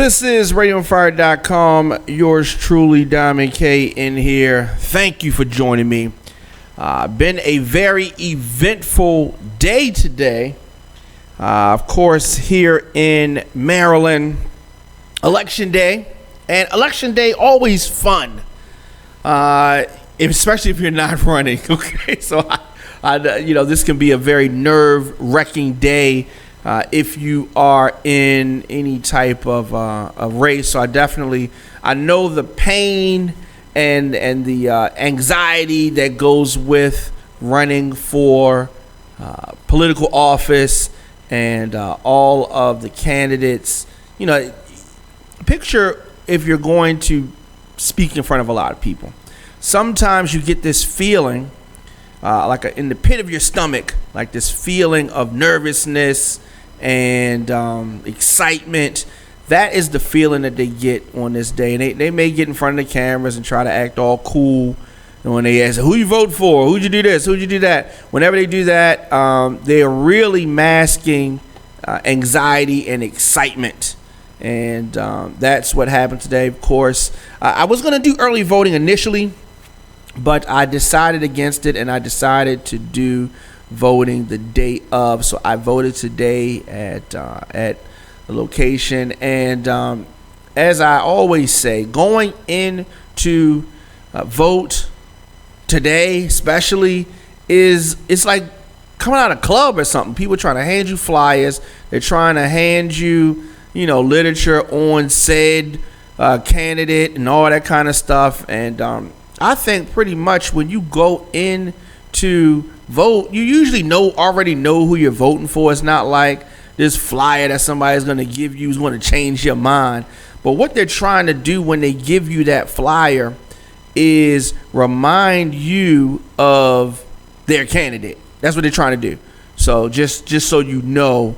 This is RadioOnFire.com. Yours truly, Diamond K, in here. Thank you for joining me. Been a very eventful day today. Of course, here in Maryland, Election Day. And Election Day, always fun. Especially if you're not running. Okay, so this can be a very nerve-wracking day if you are in any type of race. So I know the pain and the anxiety that goes with running for political office and all of the candidates. You know, picture if you're going to speak in front of a lot of people. Sometimes you get this feeling in the pit of your stomach, like this feeling of nervousness and excitement. That is the feeling that they get on this day. And they may get in front of the cameras and try to act all cool. And when they ask, who you vote for? Who'd you do this? Who'd you do that? Whenever they do that, they're really masking anxiety and excitement. And that's what happened today, of course. I was going to do early voting initially, but I decided against it, and I decided to do voting the day of. So I voted today at the location. And as I always say, going into vote today especially it's like coming out of a club or something. People trying to hand you flyers. They're trying to hand you literature on said candidate and all that kind of stuff. And I think pretty much when you go in to vote, you usually already know who you're voting for. It's not like this flyer that somebody's going to give you is going to change your mind. But what they're trying to do when they give you that flyer is remind you of their candidate. That's what they're trying to do. So just so you know,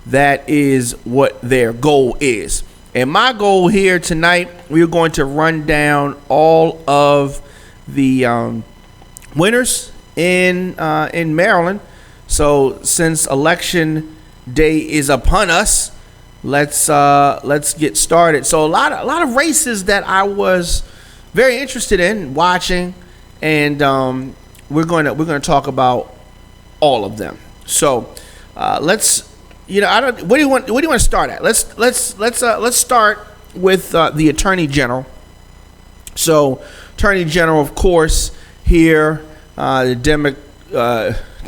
that is what their goal is. And my goal here tonight, we're going to run down all of the winners in Maryland. So since election day is upon us, let's get started. So a lot of races that I was very interested in watching, and we're going to talk about all of them. So let's. What do you want to start at? Let's start with the Attorney General. So, Attorney General, of course, here the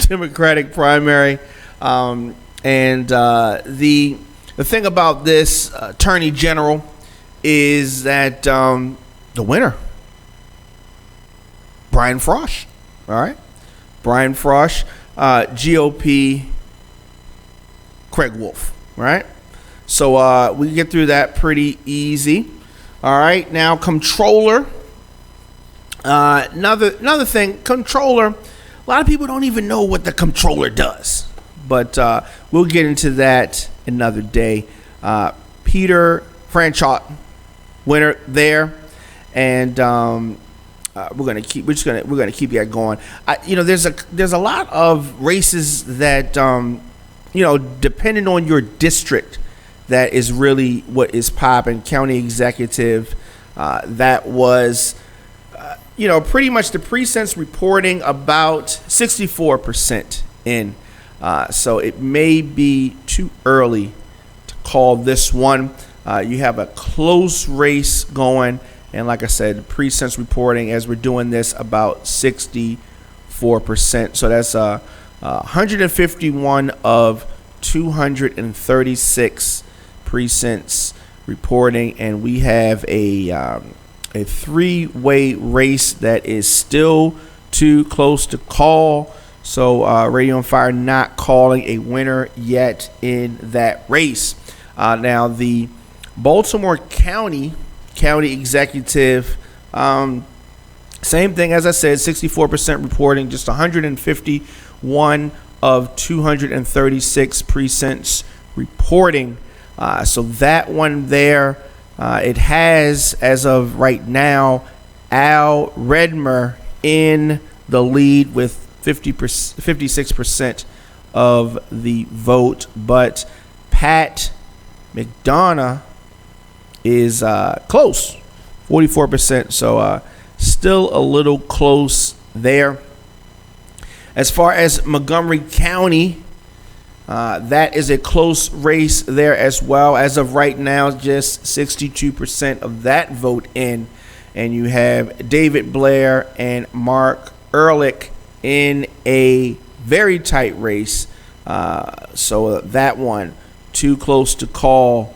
Democratic primary, and the thing about this Attorney General is that the winner, Brian Frosh. All right, Brian Frosh, GOP. Craig Wolf, right? So we can get through that pretty easy. All right, now controller. Another thing, controller. A lot of people don't even know what the controller does, but we'll get into that another day. Peter Franchot, winner there, and we're gonna keep that going. There's a lot of races that depending on your district, that is really what is popping. County executive, that was, pretty much the precincts reporting about 64% in. So it may be too early to call this one. You have a close race going. And like I said, the precincts reporting as we're doing this about 64%. So that's 151 of 236 precincts reporting, and we have a three-way race that is still too close to call. So Radio on Fire not calling a winner yet in that race. Now the Baltimore County executive, same thing as I said, 64% reporting, just 151 of 236 precincts reporting. So that one there, it has, as of right now, Al Redmer in the lead with 56% of the vote, but Pat McDonough is close, 44%. So still a little close there. As far as Montgomery County, that is a close race there as well. As of right now, just 62% of that vote in. And you have David Blair and Mark Ehrlich in a very tight race. So that one, too close to call.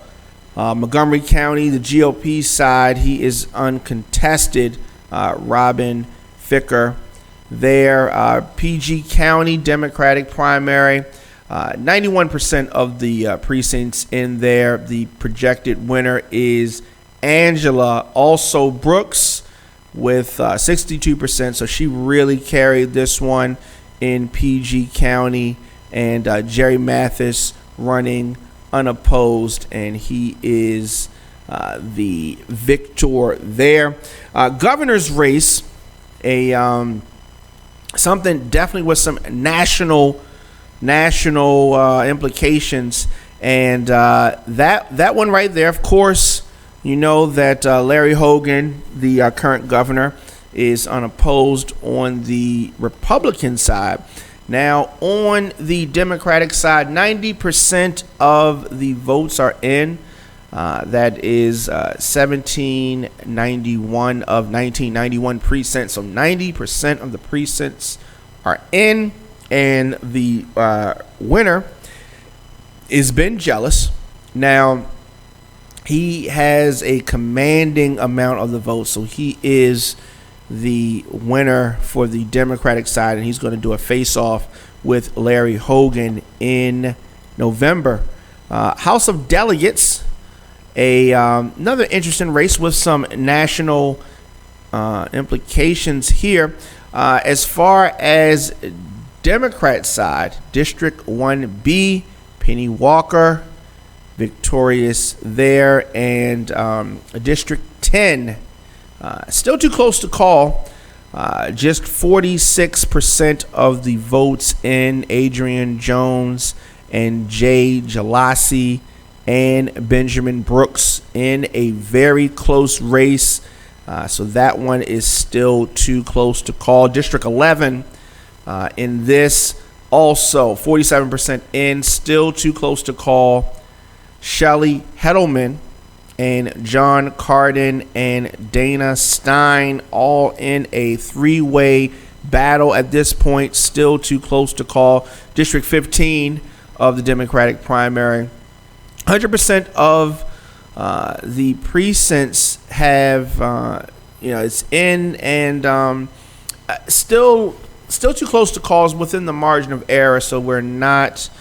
Montgomery County, the GOP side, he is uncontested. Robin Ficker there. PG County, Democratic primary. 91% of the precincts in there. The projected winner is Angela also Brooks with 62%. So she really carried this one in PG County. And Jerry Mathis running unopposed, and he is the victor there. Governor's race, something definitely with some national implications, and that one right there. Of course, you know that Larry Hogan, the current governor, is unopposed on the Republican side. Now, on the Democratic side, 90% of the votes are in. That is 1791 of 1991 precincts. So 90% of the precincts are in. And the winner is Ben Jealous. Now, he has a commanding amount of the votes. So he is the winner for the Democratic side, and he's going to do a face-off with Larry Hogan in November. House of Delegates, another interesting race with some national implications here. As far as Democrat side, District 1B, Penny Walker, victorious there, and District 10, still too close to call. Just 46% of the votes in. Adrian Jones and Jay Gelasi and Benjamin Brooks in a very close race. So that one is still too close to call. District 11 in this also 47% in, still too close to call. Shelley Heddleman and John Carden and Dana Stein all in a three-way battle at this point, still too close to call. District 15 of the Democratic primary, 100% of the precincts have it's in, and still too close to calls, within the margin of error, so we're not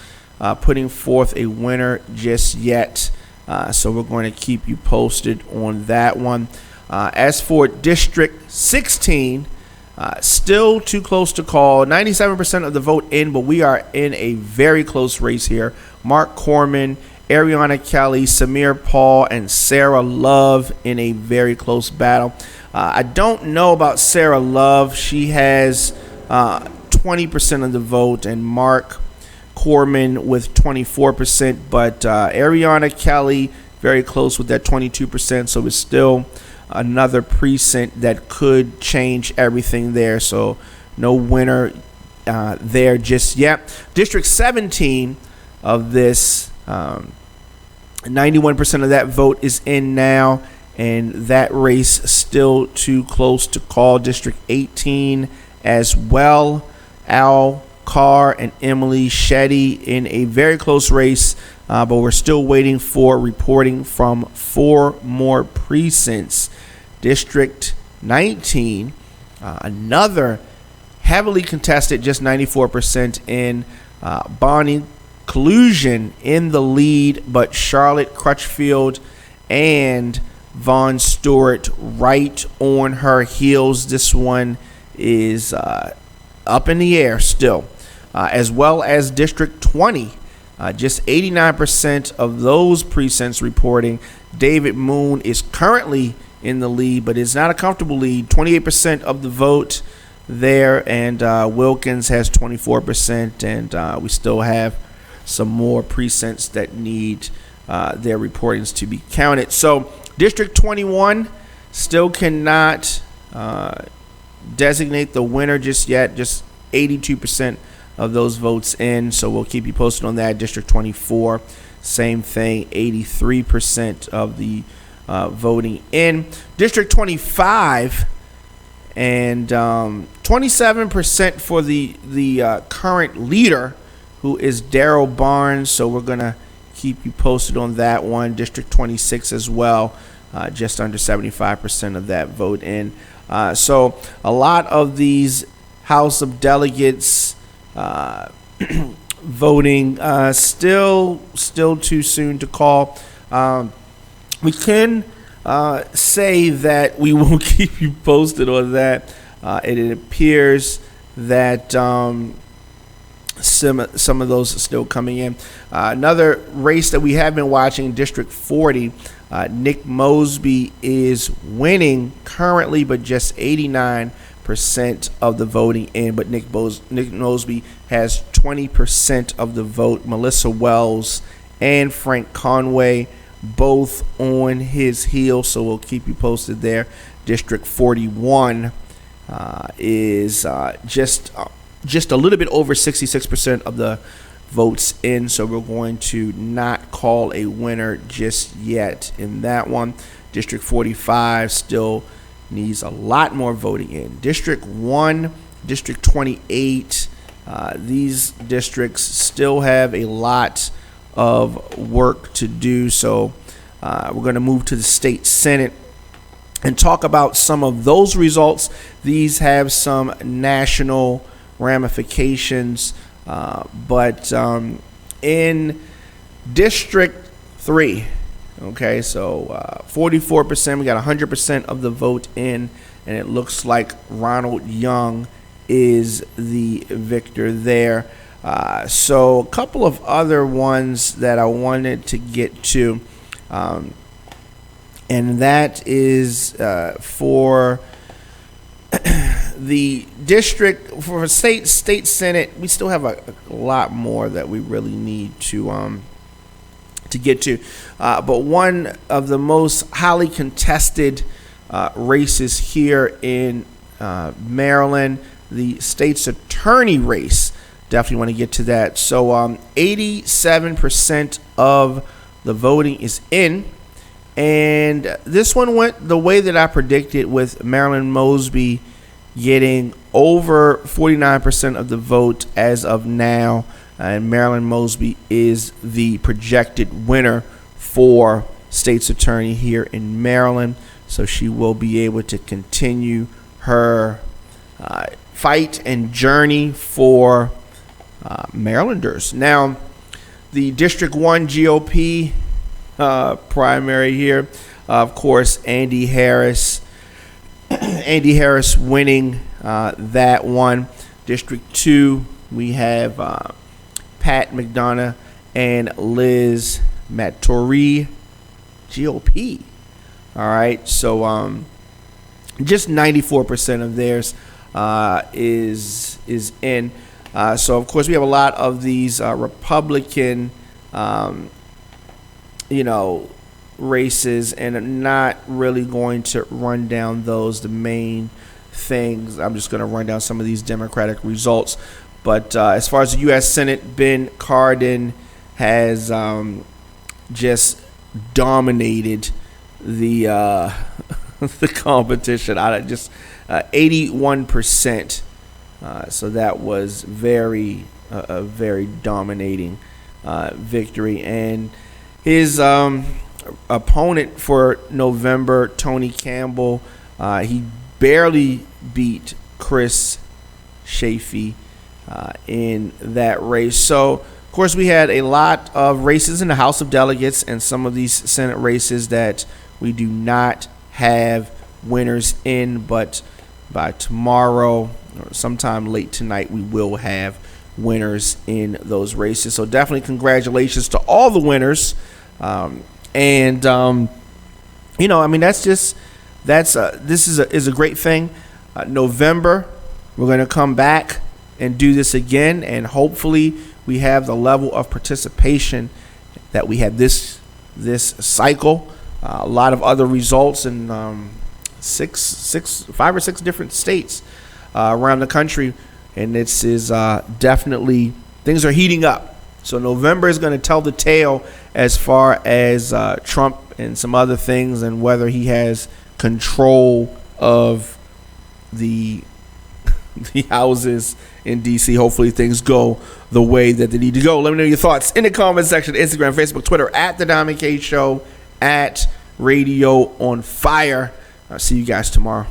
putting forth a winner just yet. So we're going to keep you posted on that one. As for District 16, still too close to call. 97% of the vote in, but we are in a very close race here. Mark Corman, Ariana Kelly, Samir Paul, and Sarah Love in a very close battle. I don't know about Sarah Love. She has 20% of the vote, and Mark Corman with 24%, but Ariana Kelly very close with that 22%, so it's still another precinct that could change everything there, so no winner there just yet. District 17 of this, 91% of that vote is in now, and that race still too close to call. District 18 as well. Al Carr and Emily Shetty in a very close race, but we're still waiting for reporting from 4 more precincts. District 19, another heavily contested, just 94% in. Bonnie Collusion in the lead, but Charlotte Crutchfield and Vaughn Stewart right on her heels. This one is up in the air still. As well as District 20, just 89% of those precincts reporting. David Moon is currently in the lead, but it's not a comfortable lead. 28% of the vote there, and Wilkins has 24%, and we still have some more precincts that need their reportings to be counted. So District 21 still cannot designate the winner just yet. Just 82% of those votes in. So we'll keep you posted on that. District 24, same thing, 83% of the voting in. District 25 and 27% for the current leader, who is Daryl Barnes. So we're going to keep you posted on that one. District 26 as well, just under 75% of that vote in. So a lot of these House of Delegates voting, still too soon to call. We can say that we will keep you posted on that. It appears that some of those are still coming in. Another race that we have been watching, District 40, Nick Mosby is winning currently, but just 89% of the voting in. But Nick Mosby has 20% of the vote. Melissa Wells and Frank Conway both on his heels, so we'll keep you posted there. District 41 is just a little bit over 66% of the votes in, so we're going to not call a winner just yet in that one. District 45 still needs a lot more voting in. District 1, District 28, these districts still have a lot of work to do, so we're going to move to the state senate and talk about some of those results. These have some national ramifications, but in District 3, okay, so 44%, we got 100% of the vote in, and it looks like Ronald Young is the victor there. So a couple of other ones that I wanted to get to, and that is for the district, for state senate. We still have a lot more that we really need to get to, but one of the most highly contested races here in Maryland, the state's attorney race. Definitely want to get to that. So 87% of the voting is in, and this one went the way that I predicted, with Marilyn Mosby getting over 49% of the vote as of now, and Marilyn Mosby is the projected winner for state's attorney here in Maryland. So she will be able to continue her fight and journey for Marylanders. Now, the District 1 GOP primary here, of course, Andy Harris winning that one. District 2, we have Pat McDonough and Liz Mattori, GOP. All right, so just 94% of theirs is in. So of course we have a lot of these Republican, races, and I'm not really going to run down those, the main things. I'm just going to run down some of these Democratic results. But as far as the U.S. Senate, Ben Cardin has just dominated the the competition. I just 81%. So that was a very dominating victory. And his opponent for November, Tony Campbell, he barely beat Chris Chafee in that race. So, of course, we had a lot of races in the House of Delegates and some of these Senate races that we do not have winners in, but by tomorrow or sometime late tonight, we will have winners in those races. So definitely congratulations to all the winners. This is a great thing. November, we're going to come back and do this again, and hopefully we have the level of participation that we had this cycle. a lot of other results in 5 or 6 different states around the country, and this is definitely, things are heating up. So November is going to tell the tale as far as Trump and some other things, and whether he has control of the houses in DC. Hopefully things go the way that they need to go. Let me know your thoughts in the comment section. Instagram, Facebook, Twitter, at The Diamond K Show, at Radio on Fire. I'll see you guys tomorrow.